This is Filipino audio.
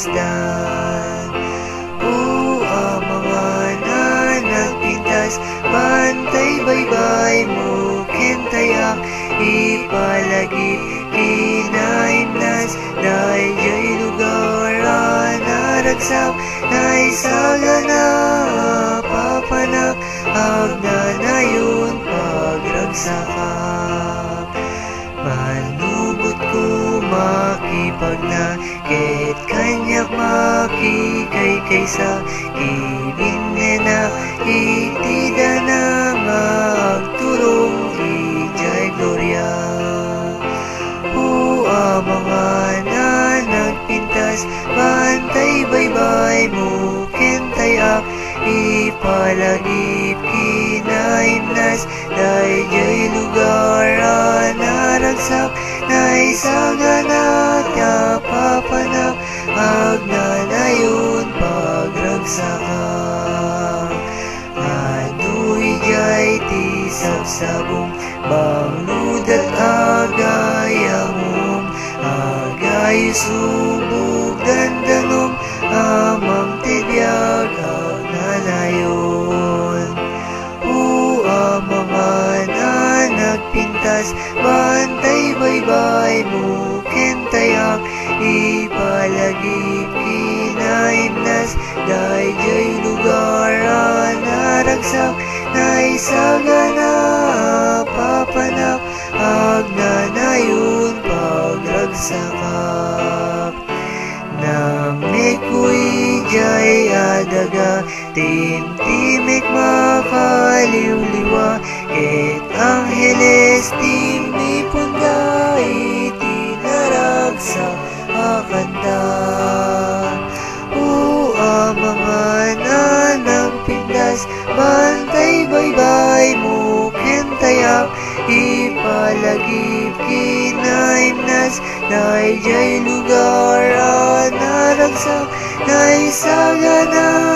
masdan. Mga anak pintas, bantay baybay mo kentayak, ipalagi kinaimnas, dayjay lugar naragsak, naisagana papanak, agnanayon pagragsakak. Manubot ko makipagna, ket kanyak makikay kaysa, ibinena itida na magturong ijay gloria. Mga nanagpintas, bantay baybay mo kentayak, ipalagip kinaimnas, dayjay lugar naragsak, naisagana papanak, agnanayon pagragsakak. Aduy jay ti sabsabong, bangludat agayamom, agay subog dandanom, amang tibiyag agnanayon. Mga anak pintas, bantay baybay mo kentayak, ipalagip kinaimnas, dayjay lugar naragsak, naisagana papanak, agnanayon pagragsakak. Namikoy jay adaga, timtimik makaliwliwa, ket angheles timipunda, itinaragsak akanta. Mga anak pintas, bantay baybay mo kentayak, ipalagip kinaimnas, dayjay lugar naragsak, naisagana